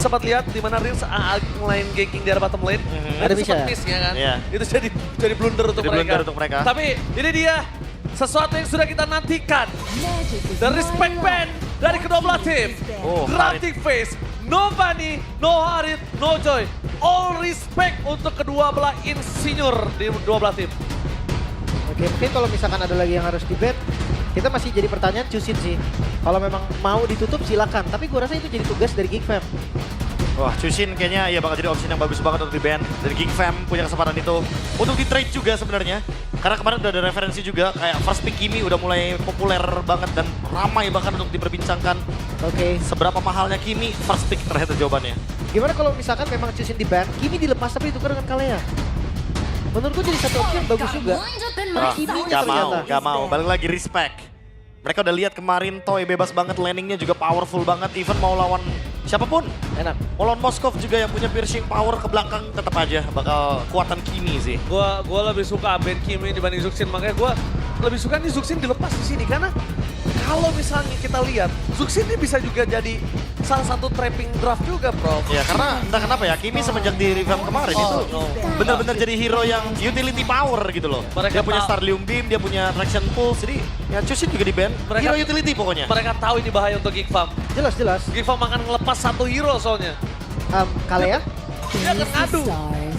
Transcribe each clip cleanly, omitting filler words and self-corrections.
sempat lihat di mana Rins lain ganking di arah bottom lane. Ada Itu bisa. sempat miss ya kan. Iya. Itu jadi blunder untuk Jadi mereka. blunder untuk mereka. Tapi ini dia sesuatu yang sudah kita nantikan. The respect band dari kedua belah tim. Oh, Grafting Face, no Bunny, no Harit, no Joy. All respect untuk kedua belah insinyur di dua belah tim. Oke, mungkin kalau misalkan ada lagi yang harus di-bet, kita masih jadi pertanyaan Chusin sih. Kalau memang mau ditutup silakan, tapi gue rasa itu jadi tugas dari Geek Fam. Wah, Chusin kayaknya ya bakal jadi opsi yang bagus banget untuk di-ban. Dan Geek Fam punya kesempatan itu untuk di-trade juga sebenarnya. Karena kemarin udah ada referensi juga, kayak first pick Kimi udah mulai populer banget dan ramai bahkan untuk diperbincangkan. Oke, Seberapa mahalnya Kimi, first pick ternyata jawabannya. gimana kalau misalkan memang Chusin di-ban, Kimi dilepas tapi ditukar dengan Kalea? Menurut gue jadi satu opsi yang bagus juga. Tapi Kimi-nya Gak mau, ternyata. gak mau. Balik lagi respect. Mereka udah lihat kemarin Toy bebas banget, landingnya juga powerful banget. Even mau lawan siapapun. Enak. Mau lawan Moskov juga yang punya piercing power ke belakang tetap aja bakal kuatan Kimi sih. Gua lebih suka Ben Kimi dibanding Zuxin, makanya gua lebih suka nih Zuxin dilepas di sini karena kalau misalnya kita lihat Zuxin ini bisa juga jadi salah satu trapping draft juga, Bro. Ya karena entah kenapa ya Kimi semenjak di revamp kemarin itu no. benar-benar jadi hero yang utility power gitu loh. Mereka Dia punya tahu- Starlium Beam, dia punya Traction Pulse, jadi ya Chusin juga di ban. Mereka- Hero utility pokoknya. Mereka tahu ini bahaya untuk Geek Farm. Jelas. Geek Farm akan ngelepas satu hero soalnya. Kalea? Dia akan ngadu.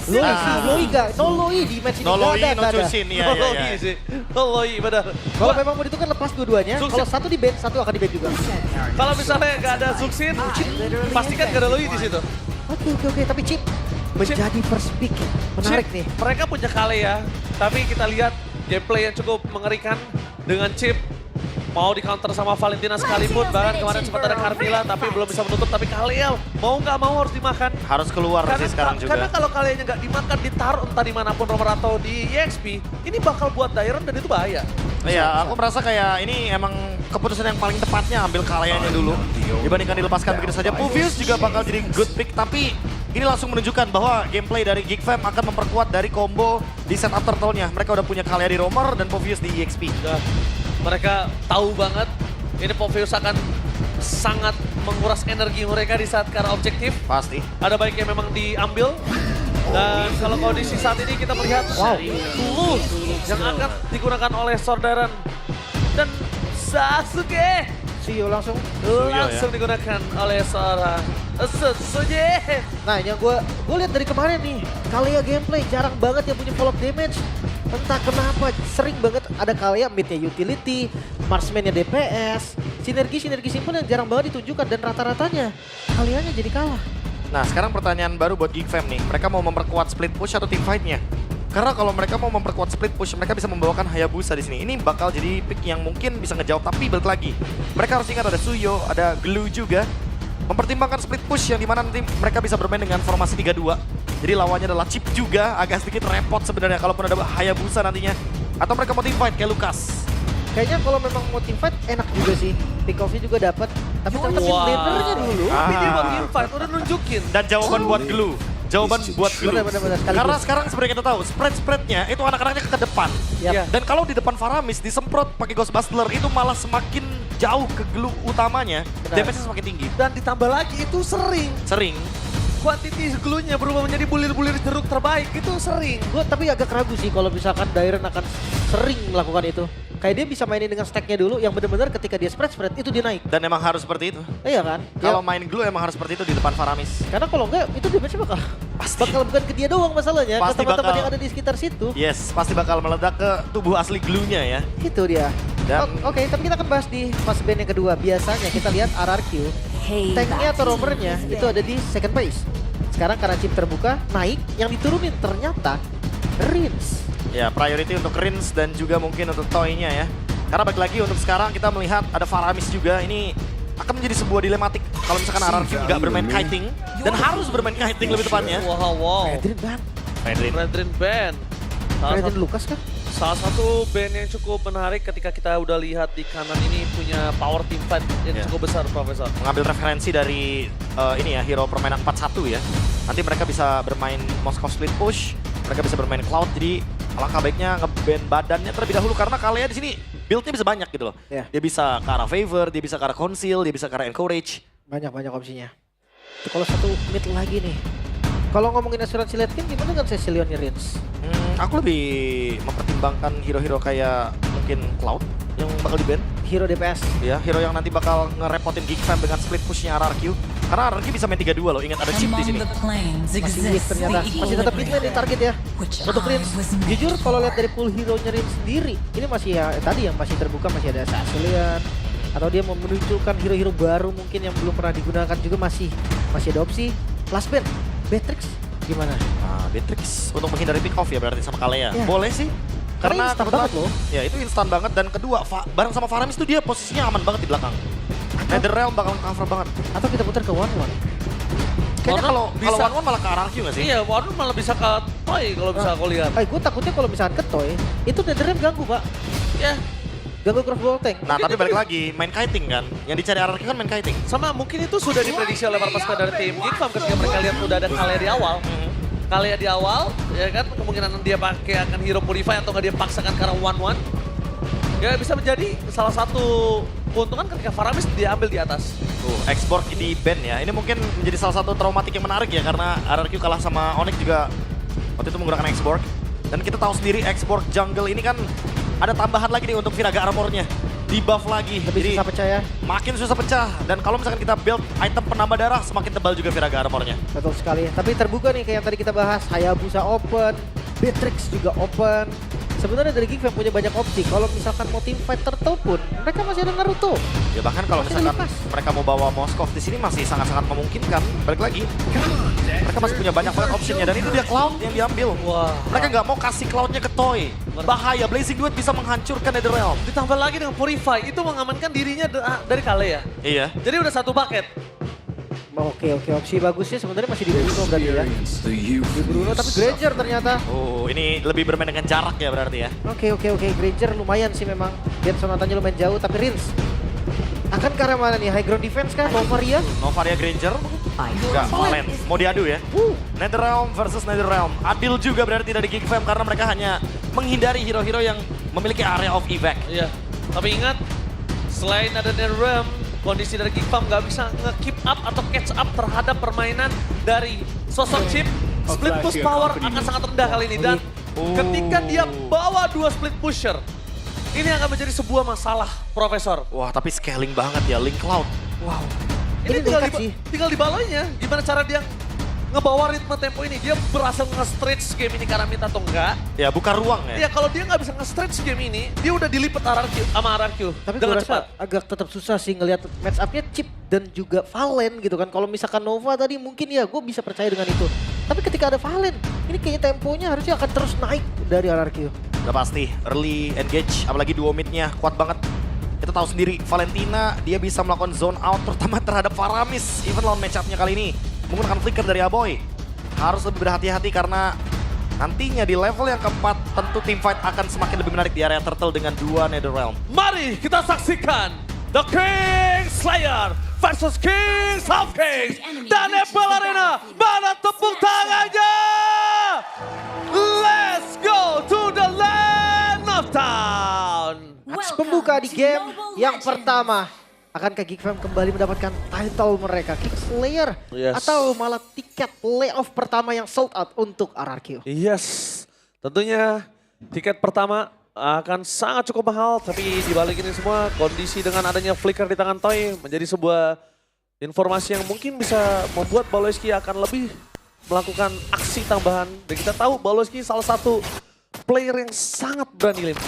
Loi Ah. sih, Loi gak? No Loi di match ini. No Nggak Loi, ada, no nggak ada. Chusin. Iya, No iya, Loi iya. sih. No Loi, benar. Kalau memang mau ditukar lepas dua-duanya, Zuxin. kalau satu di-ban, satu akan di-ban juga. Kalau misalnya nggak ada Zuxin, pastikan nggak ada Loi di situ. Oke, tapi Chip menjadi first pick. Menarik Chip, nih. Mereka punya Kalea, tapi kita lihat gameplay yang cukup mengerikan dengan Chip. Mau di counter sama Valentina sekalipun, bahkan kemarin sempat ada Carmilla tapi belum bisa menutup. Tapi Kalea mau nggak mau harus dimakan. Harus keluar sih sekarang Karena juga. kalau Kaleanya nggak dimakan, ditaruh entah dimanapun Romer atau di EXP, ini bakal buat Dairon dan itu bahaya. Iya, aku merasa kayak ini emang keputusan yang paling tepatnya ambil Kaleanya dulu. Dibandingkan dilepaskan begitu saja. Puvius juga bakal jadi good pick, tapi ini langsung menunjukkan bahwa gameplay dari Geek Fam akan memperkuat dari combo di setup turtle-nya. Mereka udah punya Kalea di Romer dan Puvius di EXP. Udah, mereka tahu banget ini Poveus akan sangat menguras energi mereka di saat ke arah objektif. Pasti. Ada baiknya memang diambil. Dan kalau kondisi saat ini kita melihat Tulu yang akan digunakan oleh Sordaran dan Sasuke Sio langsung. langsung digunakan oleh seorang Sasuke. Nah, yang gue lihat dari kemarin nih, Kalea gameplay jarang banget yang punya follow up damage. Entah kenapa sering banget ada Kalea midnya utility, marksman-nya DPS, sinergi simple yang jarang banget ditunjukkan dan rata-ratanya Kaleanya jadi kalah. Nah, sekarang pertanyaan baru buat Geek Fam nih. Mereka mau memperkuat split push atau team fight-nya? Karena kalau mereka mau memperkuat split push, mereka bisa membawakan Hayabusa di sini. Ini bakal jadi pick yang mungkin bisa ngejawab, tapi balik lagi. Mereka harus ingat ada Suyo, ada Glue juga. Mempertimbangkan split push yang dimana nanti mereka bisa bermain dengan formasi 3-2. Jadi lawannya adalah Chip juga, agak sedikit repot sebenarnya kalaupun ada Hayabusa nantinya. Atau mereka mau team fight kayak Lucas. Kayaknya kalau memang mau team fight enak juga sih. Pick off-nya juga dapat. Tapi ternyata Wah. mid laner-nya dulu. Tapi dia buat team fight udah nunjukin. Dan jawaban buat Glue. Jawaban buat Glue. Benar, sekaligus. Karena sekarang sebenarnya kita tahu, spread-spreadnya itu anak-anaknya ke depan. Yap. Dan kalau di depan Faramis disemprot pakai Ghost Bustler itu malah semakin jauh ke Glue utamanya, Benar. damage-nya semakin tinggi. Dan ditambah lagi itu sering. Sering. Quantity glue-nya berubah menjadi bulir-bulir jeruk terbaik itu sering. Gue tapi agak ragu sih kalau misalkan Dairon akan sering melakukan itu. Kayak dia bisa mainin dengan stack-nya dulu yang benar-benar ketika dia spread itu dia naik. Dan emang harus seperti itu. Iya kan? Kalau Ya, main Glue emang harus seperti itu di depan Faramis. karena kalau enggak itu damage-nya Pasti. bakal bukan ke dia doang masalahnya, ke Pasti teman-teman bakal. yang ada di sekitar situ. Yes, pasti bakal meledak ke tubuh asli Glue-nya ya. Itu dia. Dan- Oke, tapi kita akan bahas di fase band yang kedua. Biasanya kita lihat RRQ, tanknya atau roamernya itu ada di second base. Sekarang karena chip terbuka, naik, yang diturunin ternyata Rins. Ya, priority untuk Rins dan juga mungkin untuk Toy-nya ya. Karena balik lagi untuk sekarang kita melihat ada Faramis juga. Ini akan menjadi sebuah dilematik kalau misalkan RRQ nggak bermain kiting dan harus bermain kiting lebih tepatnya. Wow. Redrin ban. Redrin Band. Salah Redrin satu, Lucas kan? salah satu band yang cukup menarik ketika kita udah lihat di kanan ini punya power team fight yang Ya. cukup besar, Profesor. Mengambil referensi dari ini ya, hero permainan 4-1 ya. Nanti mereka bisa bermain Moscow Split Push, mereka bisa bermain Cloud, jadi alangkah baiknya nge-ban badannya terlebih dahulu karena Kalea di sini build-nya bisa banyak gitu loh. Ya. Dia bisa ke arah favor, dia bisa ke arah conceal, dia bisa ke arah encourage. Banyak opsinya. Kalau satu mid lagi nih. Kalau ngomongin asuransi late game gimana dengan Cecilionnya Rins? Aku lebih mempertimbangkan hero-hero kayak mungkin Cloud yang bakal di ban. Hero DPS. Ya, hero yang nanti bakal ngerepotin Geek Fam dengan split pushnya RRQ. Karena RRQ bisa main 3-2 loh, ingat ada chip di sini. Masih weak ternyata. Masih tetap mid lane di target ya. Untuk Rins, jujur kalau lihat dari pool hero-nya Rins sendiri, ini masih ya tadi yang masih terbuka, masih ada Cecilion. Atau dia mau menunjukkan hero-hero baru mungkin yang belum pernah digunakan juga masih ada opsi. Last ban, Beatrix gimana? Nah, Beatrix untuk menghindari pick off ya berarti sama Kalea. Ya. Boleh sih. Karena instan kebetulan banget loh. ya itu instan banget dan kedua bareng sama Faramis tuh dia posisinya aman banget di belakang. Netherrealm bakal cover banget. Atau kita putar ke 1-1. Kayaknya kalau bisa. One malah ke RRQ nggak sih? Iya, Warren malah bisa ke Toy kalau bisa aku lihat. Gue takutnya kalau misalkan ke Toy, itu Netherrealm ganggu pak. Ya, Ganggu cross ball tank. Nah tapi balik lagi main kiting kan. Yang dicari RRQ kan main kiting. sama mungkin itu sudah diprediksi oleh para pasukan dari tim Geek Fam ketika mereka lihat udah ada Kalea di awal. Kalea di awal, ya kan kemungkinan dia pakai akan hero Purify atau nggak dia paksakan karena 1-1. Ya bisa menjadi salah satu keuntungan ketika Faramis diambil di atas. Export di band ya. Ini mungkin menjadi salah satu traumatik yang menarik ya. Karena RRQ kalah sama Onyx juga waktu itu menggunakan export. Dan kita tahu sendiri export jungle ini kan ada tambahan lagi nih untuk Viraga Armor-nya. Di buff lagi. Lebih susah pecah ya. Makin susah pecah. Dan kalau misalkan kita build item penambah darah, semakin tebal juga Viraga Armor-nya. Betul sekali. Tapi terbuka nih kayak yang tadi kita bahas. Hayabusa open, Beatrix juga open. Sebenarnya dari Geek Fam punya banyak opsi. Kalau misalkan mau team fight turtle pun, mereka masih ada Naruto. Ya bahkan kalau Masih misalkan lepas. mereka mau bawa Moskov di sini masih sangat-sangat memungkinkan. Balik lagi. Mereka masih punya banyak banget opsinya dan itu dia Cloud yang diambil. Wah. Mereka nggak mau kasih Cloud-nya ke Toy. Bahaya, Blazing Duet bisa menghancurkan Netherrealm. Ditambah lagi dengan Purify, itu mengamankan dirinya dari Kalea. Iya. Jadi udah satu paket. Oke, opsi bagusnya sebenarnya masih di Bruno berarti ya. Di Bruno tapi Granger ternyata. Oh, ini lebih bermain dengan jarak ya berarti ya. Oke. Granger lumayan sih memang. Dia sonatanya lumayan jauh tapi Rins. Akan ke arah mana nih? High ground defense kah? Novaria? Novaria Granger. Enggak, Valen. Mau diadu ya. Netherrealm versus Netherrealm. Adil juga berarti dari Geek Fam karena mereka hanya menghindari hero-hero yang memiliki area of evac. Iya. Tapi ingat, selain ada Netherrealm, kondisi dari Geek Fam nggak bisa nge-keep up atau catch up terhadap permainan dari sosok Chip. Split push power akan sangat rendah kali ini. Dan ketika dia bawa 2 split pusher, ini akan menjadi sebuah masalah, Profesor. Wah, tapi scaling banget ya Link Cloud. Wow. Ini Ini nekat sih. tinggal dibaloinya. Gimana cara dia ngebawa ritme tempo ini? Dia berhasil nge-stretch game ini karena minta atau enggak? Ya, buka ruang ya. Ya kalau dia nggak bisa nge-stretch game ini, dia udah dilipet RRQ sama RRQ. Tapi gue dengan rasa cepat. agak tetap susah sih ngelihat match up-nya Chip dan juga Valen gitu kan. Kalau misalkan Nova tadi mungkin ya gue bisa percaya dengan itu. Tapi ketika ada Valen, ini kayaknya temponya harusnya akan terus naik dari RRQ. Udah pasti, early engage, apalagi duo mid-nya kuat banget. Kita tahu sendiri, Valentina dia bisa melakukan zone out terutama terhadap Faramis. Even lawan match-up-nya kali ini menggunakan flicker dari Aboy. Harus lebih berhati-hati karena nantinya di level yang keempat tentu team fight akan semakin lebih menarik di area turtle dengan 2 Netherrealm. Mari kita saksikan The King Slayer versus King of Kings dan Apple Arena. Mana tepuk tangannya? Let's go to the land of town. Match pembuka di game yang pertama. Akankah Geek Fam kembali mendapatkan title mereka? King Slayer Yes. atau malah tiket playoff pertama yang sold out untuk RRQ? Yes, tentunya tiket pertama akan sangat cukup mahal, tapi dibalik ini semua kondisi dengan adanya flicker di tangan Toy menjadi sebuah informasi yang mungkin bisa membuat Baloyski akan lebih melakukan aksi tambahan. Dan kita tahu Baloyski salah satu player yang sangat berani, Lim.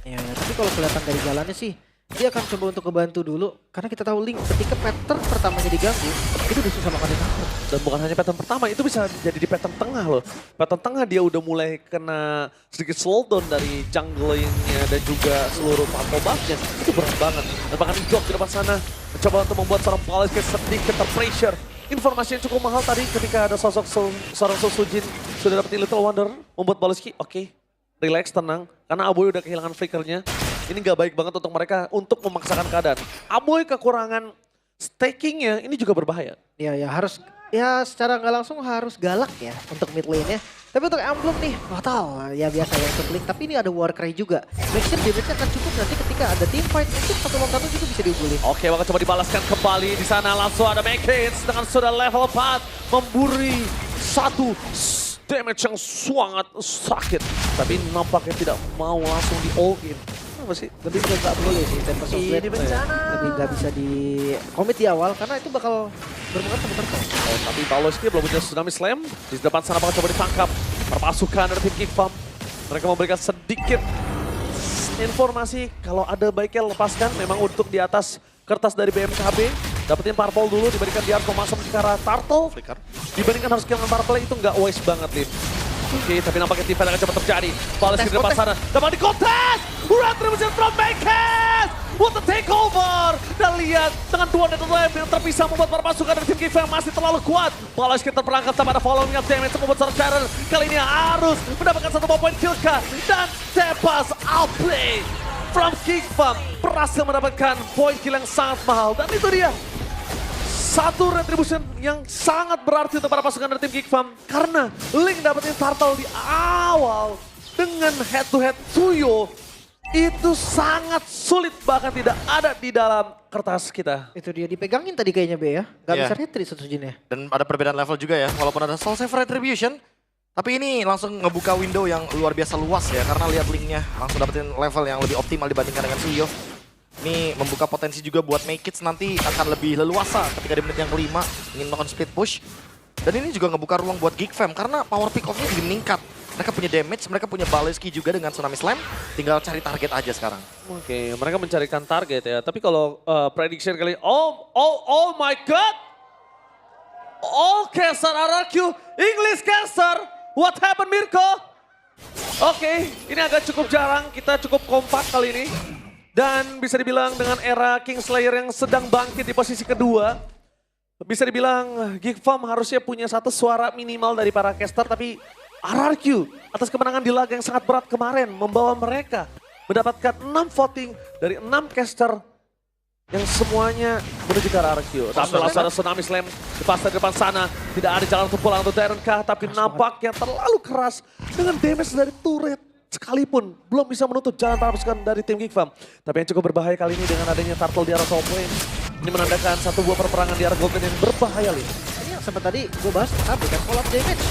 Ya, tapi kalau kelihatan dari jalannya sih, dia akan coba untuk kebantu dulu. Karena kita tahu Link ketika pattern pertamanya diganggu, itu udah susah makan takut. Dan bukan hanya pattern pertama, itu bisa jadi di pattern tengah loh. Pattern tengah dia udah mulai kena sedikit slowdown dari junglingnya dan juga seluruh pump buff-nya. Itu berat banget. Dan bahkan Jok di depan sana mencoba untuk membuat seorang Baloyski sedikit terpressure. Informasi yang cukup mahal tadi ketika ada sosok seorang Sojin sudah dapetin Little Wonder. Membuat Baloyski, oke, relax, tenang. Karena Aboy udah kehilangan flickernya. Ini gak baik banget untuk mereka untuk memaksakan keadaan. Aboy kekurangan stakingnya ini juga berbahaya. Ya harus, ya secara nggak langsung harus galak ya untuk mid lane-nya. Tapi untuk Emblem nih, total ya biasa ya untuk Link. Tapi ini ada Warcry juga. Make sure damage-nya akan cukup nanti ketika ada team fight. Mungkin 1 lawan 1 juga bisa diunggulin. Oke, bakal coba dibalaskan kembali di sana. Langsung ada Mackins dengan sudah level 4 memburi satu damage yang sangat sakit. Tapi nampaknya tidak mau langsung di all in. Apa sih? Lebih ke nggak boleh sih Tempest of Blade. Ini bencana. Lebih nggak bisa di commit di awal karena itu bakal berpengaruh sama Turtle. Oh, tapi Baloski belum punya Tsunami Slam. Di depan sana bakal coba ditangkap. Perpasukan dari tim Geek Farm. Mereka memberikan sedikit informasi kalau ada baiknya lepaskan memang untuk di atas kertas dari BMKB. Dapetin Purple dulu dibandingkan dia harus memasang ke arah Turtle. Flicker. Dibandingkan harus kehilangan Purple itu nggak wise banget, Lim. Oke, tapi nampaknya tim akan cepat terjadi. Baloski di depan sana. Dapat di kontes! Retribution from Mackins! What the takeover! Dan lihat dengan 2 net lab yang terpisah membuat para pasukan dari tim Geek Farm masih terlalu kuat. Baloski terperangkap sama ada following up damage yang membuat Sharon kali ini harus mendapatkan 1 poin kill kah. Dan Tepas outplay from Geek Farm berhasil mendapatkan poin kill yang sangat mahal. Dan itu dia. Satu retribution yang sangat berarti untuk para pasukan dari tim Geek Farm. Karena Link dapetin Turtle di awal dengan head to head Tsuyo. Itu sangat sulit bahkan tidak ada di dalam kertas kita. Itu dia dipegangin tadi kayaknya B ya. Nggak Iya. bisa retreat Setsujinnya. Dan ada perbedaan level juga ya, walaupun ada Soul Save Retribution. Tapi ini langsung ngebuka window yang luar biasa luas ya, karena lihat Linknya langsung dapetin level yang lebih optimal dibandingkan dengan Suyo. Ini membuka potensi juga buat Make It nanti akan lebih leluasa ketika di menit yang kelima ingin melakukan split push. Dan ini juga ngebuka ruang buat Geek Fam karena power pick off-nya jadi meningkat. Mereka punya damage, mereka punya Baleski juga dengan Tsunami Slam. Tinggal cari target aja sekarang. Oke, mereka mencarikan target ya. Tapi kalau prediction kali, oh my god! Oh, Caster RRQ, English Caster, what happened Mirko? Oke, ini agak cukup jarang, kita cukup kompak kali ini. Dan bisa dibilang dengan era Kingslayer yang sedang bangkit di posisi kedua, bisa dibilang Geek Farm harusnya punya satu suara minimal dari para caster, tapi RRQ atas kemenangan di laga yang sangat berat kemarin membawa mereka mendapatkan 6 voting dari 6 caster yang semuanya menuju ke RRQ. Tapi langsung ada Tsunami Slam di pasar depan sana, tidak ada jalan untuk pulang untuk Darren K, tapi nampaknya terlalu keras dengan damage dari turret. Sekalipun belum bisa menutup jalan para pasukan dari tim Geek Farm. Tapi yang cukup berbahaya kali ini dengan adanya Turtle di arah top lane. Ini menandakan satu buah perperangan di arah Golden yang berbahaya, Lin. Ini yang sempat tadi gue bahas tapi kan follow up damage.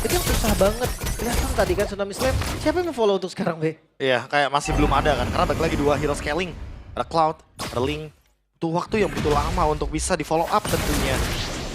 Itu yang susah banget. Kelihatan tadi kan Tsunami Slam. Siapa yang follow untuk sekarang, B? Iya, kayak masih belum ada kan. Karena balik lagi 2 hero scaling. Ada Cloud, ada Link. Itu waktu yang begitu lama untuk bisa di follow up tentunya.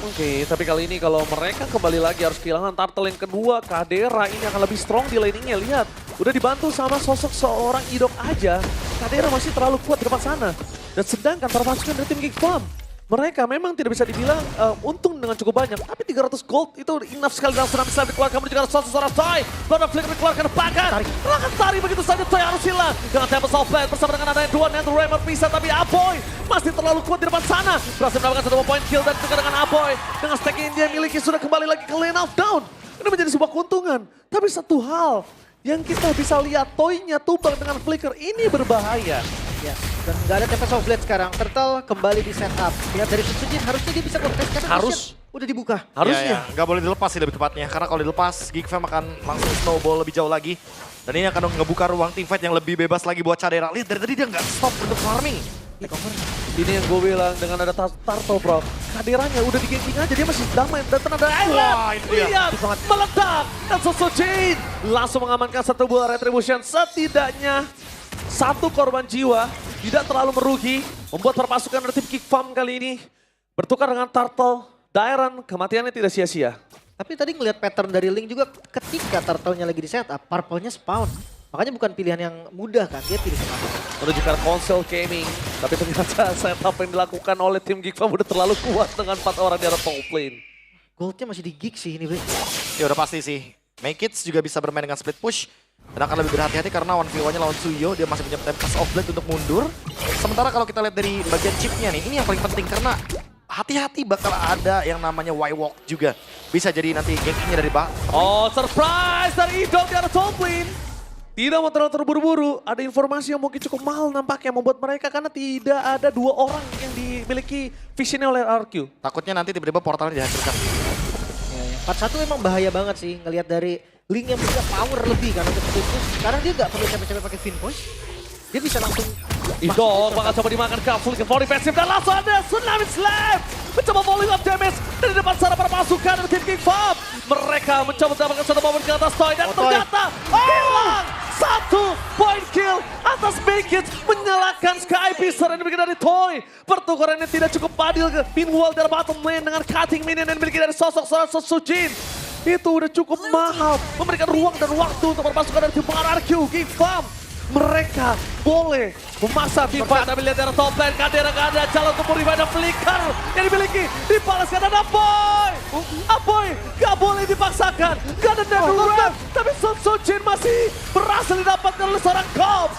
Oke, tapi kali ini kalau mereka kembali lagi harus kehilangan Turtle yang kedua, Kadera ini akan lebih strong di laningnya. Lihat, udah dibantu sama sosok seorang Idok aja. Kadera masih terlalu kuat di depan sana. Dan sedangkan para pasukan dari tim Geek Farm, mereka memang tidak bisa dibilang untung dengan cukup banyak. Tapi 300 gold itu enough sekali dalam Tsunami Slam dikeluarkan menuju ke arah seorang Toy. Lalu Flicker dikeluarkan bahkan. Serangan tari begitu saja Toy harus hilang. Dengan Tempest of Blade bersama dengan adanya 2 Nether Ramer bisa. Tapi Aboy masih terlalu kuat di depan sana. Berhasil mendapatkan 1 point kill dan juga dengan Aboy. Dengan stack yang dia miliki sudah kembali lagi ke lane of down. Ini menjadi sebuah keuntungan. Tapi satu hal yang kita bisa lihat Toy-nya tumbang dengan Flicker ini berbahaya. Ya, dan nggak ada Tempest of Blade sekarang. Turtle kembali di setup. Lihat dari Setsujin harusnya dia bisa contest karena Harus. Lucian udah dibuka. Harusnya. Ya, nggak boleh dilepas sih lebih tepatnya. Karena kalau dilepas, Geek Fam akan langsung snowball lebih jauh lagi. Dan ini akan ngebuka ruang teamfight yang lebih bebas lagi buat Cadera. Lihat dari tadi dia nggak stop untuk farming. Takeover. Ini yang gue bilang dengan ada Turtle, bro. Kaderanya udah diganking aja, dia masih damai. Dan tenang ada Wah, itu dia. Lihat, meledak. Dan Setsujin langsung mengamankan 1 buah retribution. Setidaknya 1 korban jiwa. Tidak terlalu merugi. Membuat perpasukan dari tim Geek Farm kali ini bertukar dengan Turtle. Dairon kematiannya tidak sia-sia. Tapi tadi ngelihat pattern dari Link juga ketika Turtle-nya lagi di setup, Purple-nya spawn. Makanya bukan pilihan yang mudah kan, dia pilih spawn. Menuju ke console gaming. Tapi ternyata setup yang dilakukan oleh tim Geek Farm udah terlalu kuat dengan 4 orang di arah top lane. Goldnya masih di Geek sih ini, Be. Ya udah pasti sih. Make It juga bisa bermain dengan split push. Dan akan lebih berhati-hati karena 1v1-nya lawan Tsuyo, dia masih punya Tempest of Blade untuk mundur. Sementara kalau kita lihat dari bagian chipnya nih, ini yang paling penting karena hati-hati bakal ada yang namanya Y-Walk juga. Bisa jadi nanti gankingnya dari Oh, surprise dari Idol di arah top lane. Tidak mau terlalu terburu-buru, ada informasi yang mungkin cukup mahal nampaknya membuat mereka karena tidak ada 2 orang yang dimiliki visionnya oleh RQ. Takutnya nanti tiba-tiba portalnya dihancurkan. Ya, ya. 4-1 emang bahaya banget sih ngelihat dari Link yang punya power lebih kan untuk split push. Sekarang dia nggak perlu capek-capek pakai Fin Push. Dia bisa langsung Ido bakal coba dimakan ke Flicker for defensive dan langsung ada Tsunami Slam. Mencoba volume up damage dari depan sana para pasukan dari tim King Farm. Mereka mencoba mendapatkan satu momen ke atas Toy dan ternyata hilang. 1 point kill atas Make It menyalakan Sky Pisser yang dimiliki dari Toy. Pertukaran ini tidak cukup adil. Meanwhile dari bottom lane dengan cutting minion yang dimiliki dari sosok seorang Sojin. Itu udah cukup mahal, memberikan ruang dan waktu untuk para pasukan dari tim RRQ King Farm. Mereka boleh memaksa tim fight, tapi lihat dari top lane, Kadera gak ada jalan untuk revive Flicker yang dimiliki, dibalaskan ada Aboy. Aboy gak boleh dipaksakan, gak ada Netherrealm, tapi Sun Sojin masih berhasil didapatkan oleh seorang Cobb.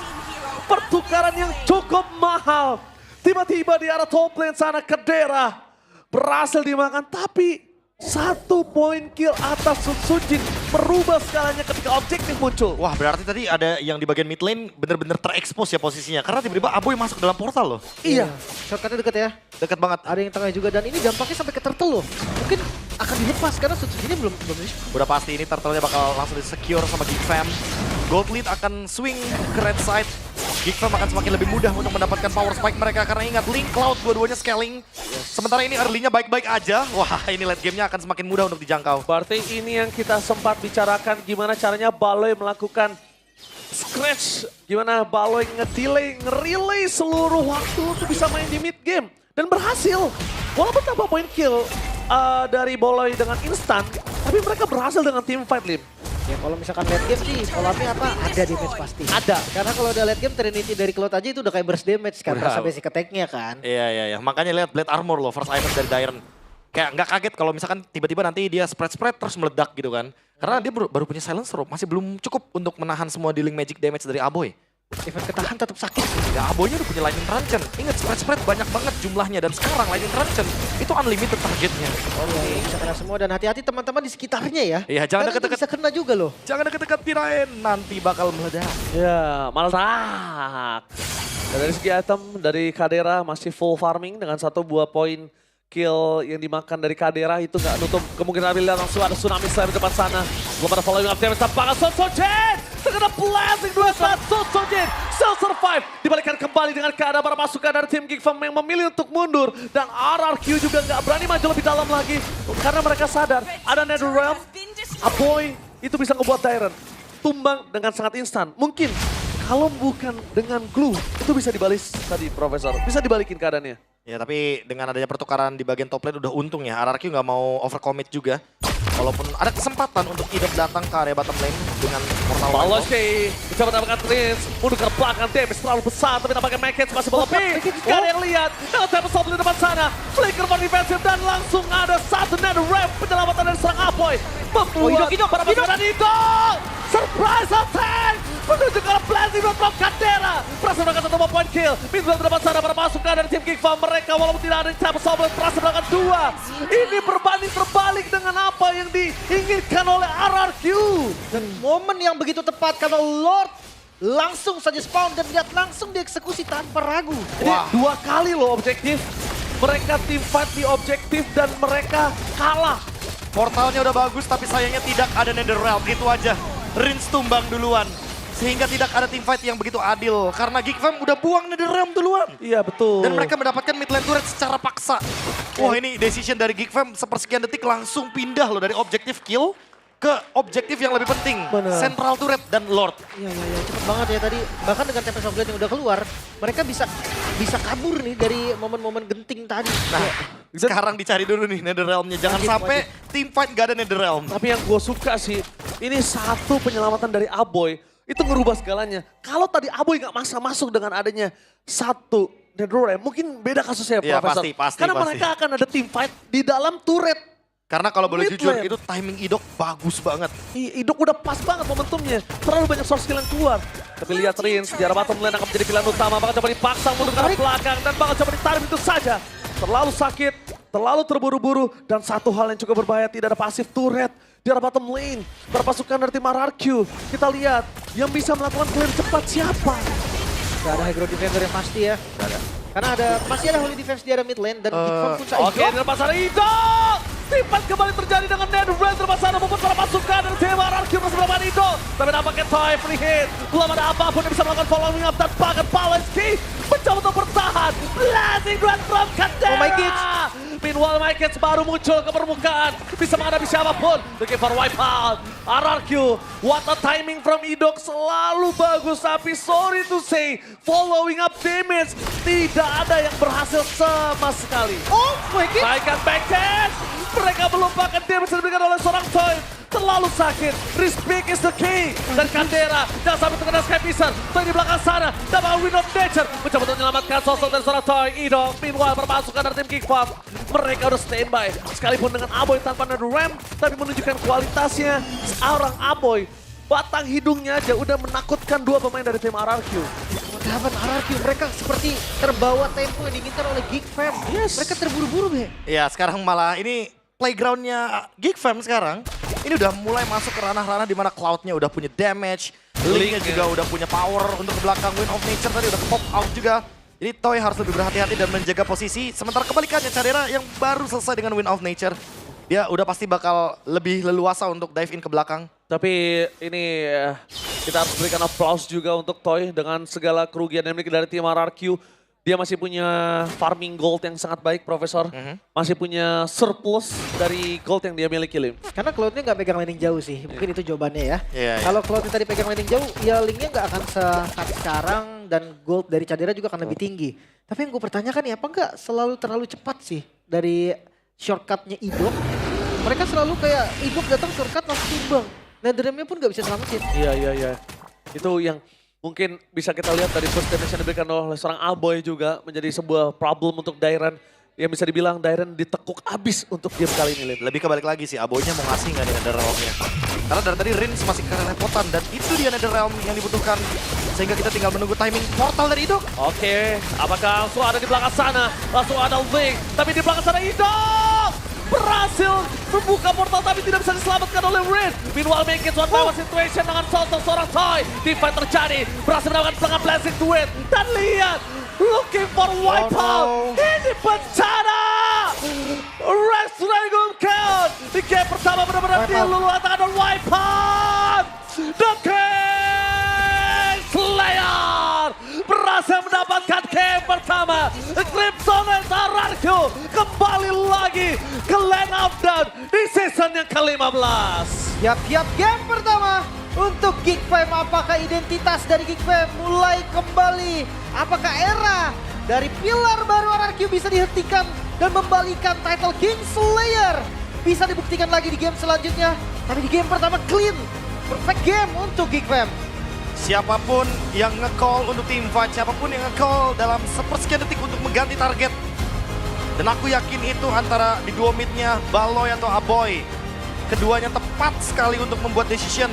Pertukaran yang cukup mahal, tiba-tiba di arah top lane sana Kadera berhasil dimakan, tapi 1 point kill atas Sun Sojin merubah skalanya ketika objektif muncul. Wah, berarti tadi ada yang di bagian mid lane bener-bener terekspos ya posisinya. Karena tiba-tiba Aboy masuk dalam portal loh. Iya, shortcutnya deket ya. Dekat banget. Ada yang tengah juga dan ini dampaknya sampai ke turtle loh. Mungkin akan dilepas karena ini belum Udah pasti ini turtle-nya bakal langsung di-secure sama Geek Fam. Gold Lead akan swing ke red side. Geek Fam akan semakin lebih mudah untuk mendapatkan power spike mereka. Karena ingat, Link, Cloud, dua-duanya scaling. Sementara ini early-nya baik-baik aja. Wah, ini late game-nya akan semakin mudah untuk dijangkau. Berarti ini yang kita sempat bicarakan gimana caranya Baloy melakukan scratch. Gimana Baloy nge-delay, nge-relay seluruh waktu untuk bisa main di mid game. Dan berhasil. Walaupun tanpa point kill dari Baloy dengan instan, tapi mereka berhasil dengan team fight, Lim. Ya kalau misalkan late game sih, polamnya apa? Ada damage pasti. Ada. Karena kalau udah late game, Trinity dari Cloud aja itu udah kayak burst damage kan. Udah. Sampai si keteknya kan. Iya. Makanya lihat Blade Armor loh, first item dari Dairon. Kayak nggak kaget kalau misalkan tiba-tiba nanti dia spread terus meledak gitu kan. Karena dia baru punya Silence Robe, masih belum cukup untuk menahan semua dealing magic damage dari Aboy. Even ketahan tetap sakit. Ya Aboynya udah punya Lightning Truncheon. Ingat spread banyak banget jumlahnya dan sekarang Lightning Truncheon itu unlimited targetnya. Oh iya, bisa kena semua dan hati-hati teman-teman di sekitarnya ya. Iya, jangan Karena itu deket-deket. bisa kena juga loh. Jangan deket-deket Pirain, nanti bakal meledak. Ya, meledak. Dan dari segi item dari Kadera masih full farming dengan 1 buah poin kill yang dimakan dari Kadera itu nggak nutup kemungkinan bila langsung ada Tsunami Slam di depan sana. Belum ada following up damage tampaknya Sun Sojin terkena blasting 2 saat Sun Sojin still survive. Dibalikan kembali dengan keadaan para pasukan dari tim Geek Fam yang memilih untuk mundur dan RRQ juga nggak berani maju lebih dalam lagi karena mereka sadar ada Netherrealm. Aboy itu bisa ngebuat Dairon tumbang dengan sangat instan. Mungkin kalau bukan dengan glue itu bisa dibalis tadi Profesor, bisa dibalikin keadaannya. Ya tapi dengan adanya pertukaran di bagian top lane udah untung ya. RRQ nggak mau overcommit juga. Walaupun ada kesempatan untuk Idok datang ke area bottom lane dengan portal Baloy White. mencoba mendapatkan Prince, mundur ke belakang, damage terlalu besar tapi tampaknya Make It masih berlebih. Gak ada yang lihat, dengan Tempest Soul di depan sana, Flicker for defensive dan langsung ada 1 Netherrealm penyelamatan dari serang Aboy. Membuat para pasukan Idok, surprise attack, menuju ke arah blasting from Kadera. Berhasil mendapatkan 1 point kill, Minzel di depan sana para pasukan dari tim King Farm. Mereka walaupun tidak ada Tempest Soul berhasil mendapatkan 2. Ini berbanding terbalik dengan apa yang diinginkan oleh RRQ. Dan momen yang begitu tepat karena Lord langsung saja spawn dan lihat langsung dieksekusi tanpa ragu. Jadi 2 kali loh objektif. Mereka team fight di objektif dan mereka kalah. Portalnya udah bagus tapi sayangnya tidak ada Netherrealm. Itu aja. Rins tumbang duluan. Sehingga tidak ada team fight yang begitu adil. Karena Geek Fam udah buang Netherrealm duluan. Iya betul. Dan mereka mendapatkan mid lane turret secara paksa. Wah ini decision dari Geek Fam sepersekian detik langsung pindah loh dari objektif kill ke objektif yang lebih penting. Bener. Central turret dan Lord. Iya, cepet banget ya tadi. Bahkan dengan Tempest of Blade yang udah keluar, mereka bisa kabur nih dari momen-momen genting tadi. Nah, sekarang dicari dulu nih Netherrealm-nya. Jangan Wajib, sampai team fight gak ada Netherrealm. Tapi yang gue suka sih, ini 1 penyelamatan dari Aboy. Itu ngerubah segalanya. Kalau tadi Aboy gak masuk dengan adanya 1 Netherrealm, mungkin beda kasusnya Iya, Profesor. pasti, Karena pasti. mereka akan ada team fight di dalam turret. Karena kalau boleh Mid jujur, lane. itu timing Idok bagus banget. Idok udah pas banget momentumnya. Terlalu banyak source skill yang keluar. Tapi lihat Rins, di arah bottom lane akan menjadi pilihan utama. Bakal coba dipaksa mundur ke arah belakang dan bakal coba ditarik itu saja. Terlalu sakit, terlalu terburu-buru. Dan satu hal yang cukup berbahaya, tidak ada pasif turret di arah bottom lane. Para pasukan dari tim RRQ, kita lihat yang bisa melakukan clear cepat siapa. Gak ada high ground defender yang pasti ya. Karena masih ada holy defense di area mid lane dan Geek Farm pun Oke, di depan sana Idok! Tipat kembali terjadi dengan NetherRealm terpaksa maupun salah pasukan dari tim RRQ bersama Nido. Tapi nampaknya Toy free hit. Belum ada apapun yang bisa melakukan following up tanpa Palinski mencoba untuk bertahan. Blazing Grand from Kadera. Oh my God. Meanwhile My Kids baru muncul ke permukaan. Bisa menghadapi siapapun. Looking for wipeout. RRQ. What a timing from Idok. Selalu bagus. Tapi sorry to say. Following up damage. Tidak ada yang berhasil sama sekali. Oh my God. Naikkan backhand. Mereka belum pakai damage yang diberikan oleh seorang Toy. Terlalu sakit. Respect is the key. Dan Kadera. Jangan sampai terkena Sky Pisar. Toy di belakang sana. Dapat Wind of Nature. Mencoba untuk menyelamatkan sosok dari seorang Toy. Idok. Meanwhile permasukan dari tim Kickpop. Mereka udah standby. Sekalipun dengan Aboy tanpa NetherRealm. Tapi menunjukkan kualitasnya. Seorang Aboy. Batang hidungnya aja udah menakutkan dua pemain dari tim RRQ. Kapan RRQ mereka seperti terbawa tempo yang diinginkan oleh Geek Fam. Yes. Mereka terburu-buru, Be. Ya sekarang malah ini playgroundnya Geek Fam sekarang. Ini udah mulai masuk ke ranah-ranah di mana Cloud-nya udah punya damage. Link-nya juga udah punya power untuk ke belakang. Wind of Nature tadi udah pop out juga. Jadi Toy harus lebih berhati-hati dan menjaga posisi. Sementara kebalikannya Kadera yang baru selesai dengan Wind of Nature. Dia udah pasti bakal lebih leluasa untuk dive in ke belakang. Tapi ini kita harus berikan applause juga untuk Toy dengan segala kerugian yang dimiliki dari tim RRQ. Dia masih punya farming gold yang sangat baik, Profesor. Masih punya surplus dari gold yang dia miliki, Lim. Karena Cloud-nya nggak pegang landing jauh sih. Mungkin itu jawabannya ya. Iya, iya. Kalau Cloud-nya tadi pegang landing jauh, ya linknya nggak akan sekat sekarang dan gold dari Kadera juga akan lebih tinggi. Tapi yang gue pertanyakan nih, apa nggak selalu terlalu cepat sih dari shortcutnya Idok? Mereka selalu kayak Idok datang shortcut langsung tumbang. NetherRealm-nya pun nggak bisa selamatin. Iya. Itu yang mungkin bisa kita lihat dari first damage yang diberikan oleh seorang Aboy juga menjadi sebuah problem untuk Dairen. Yang bisa dibilang Dairen ditekuk abis untuk game kali ini, Lim. Lebih kebalik lagi sih, Aboynya mau ngasih nggak nih NetherRealm-nya. Karena dari tadi Rins masih kelepotan dan itu dia NetherRealm yang dibutuhkan. Sehingga kita tinggal menunggu timing portal dari Idok. Oke, apakah langsung ada di belakang sana? Langsung ada Link, tapi di belakang sana Idok! Berhasil membuka portal tapi tidak bisa diselamatkan oleh Rin. Meanwhile make it one by one situation dengan sosok seorang Toy. Divide terjadi, berhasil mendapatkan serangan blessing to it. Dan lihat, looking for wipeout. Ini bencana! Rex Dragon count. Di game pertama benar-benar dia luluhkan dan wipeout. The King Slayer berhasil mendapatkan game pertama. Crimson RRQ kembali lagi ke Land of Dawn di season yang ke-15. Siap-siap game pertama untuk Geek Fam. Apakah identitas dari Geek Fam mulai kembali? Apakah era dari pilar baru RRQ bisa dihentikan dan membalikan title King Slayer? Bisa dibuktikan lagi di game selanjutnya. Tapi di game pertama clean. Perfect game untuk Geek Fam. Siapapun yang nge-call untuk team fight, siapapun yang nge-call dalam sepersekian detik untuk mengganti target. Dan aku yakin itu antara di duo mid-nya Baloy atau Aboy. Keduanya tepat sekali untuk membuat decision.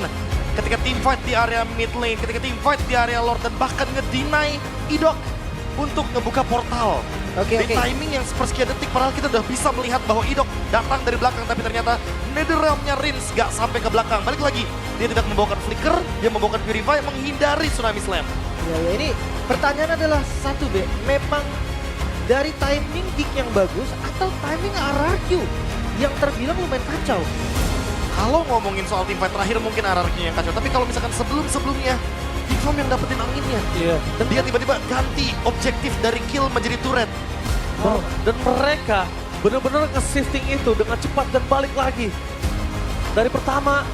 Ketika team fight di area mid lane, ketika team fight di area Lord dan bahkan nge-deny Idok untuk ngebuka portal. Oke. Di timing yang sepersekian detik padahal kita udah bisa melihat bahwa Idok datang dari belakang tapi ternyata NetherRealm-nya Rins gak sampai ke belakang. Balik lagi, dia tidak membawakan flicker, dia membawakan purify, menghindari tsunami slam. Ya, ini pertanyaan adalah satu, Be. Memang dari timing Geek yang bagus atau timing RRQ yang terbilang lumayan kacau? Kalau ngomongin soal team fight terakhir mungkin RRQ yang kacau, tapi kalau misalkan sebelum-sebelumnya Geekfam yang dapetin anginnya. Iya. Dan dia tiba-tiba ganti objektif dari kill menjadi turret. Dan mereka benar-benar nge-shifting itu dengan cepat dan balik lagi. Dari pertama,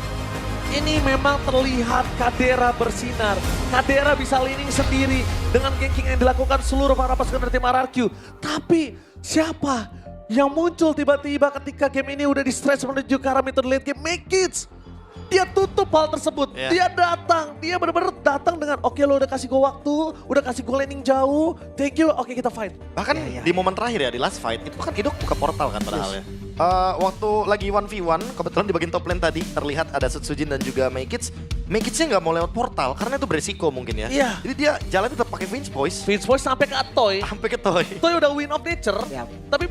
ini memang terlihat Kadera bersinar. Kadera bisa leaning sendiri dengan ganking yang dilakukan seluruh para pasukan dari tim RRQ. Tapi siapa yang muncul tiba-tiba ketika game ini udah di-stretch menuju ke arah mid late game? Make it! Dia tutup hal tersebut, dia datang, dia benar-benar datang dengan oke lo udah kasih gue waktu, udah kasih gue landing jauh, thank you, oke kita fight. Bahkan di momen terakhir ya, di last fight, itu kan Idok buka portal kan padahal ya. Waktu lagi 1v1, kebetulan di bagian top lane tadi terlihat ada Sutsujin dan juga Maykits. Maykitsnya nggak mau lewat portal karena itu beresiko mungkin ya. Iya. Jadi dia jalan tetap pakai Vince Voice Vince Voice sampai ke Toy, sampai ke Toy. Toy udah win of nature, tapi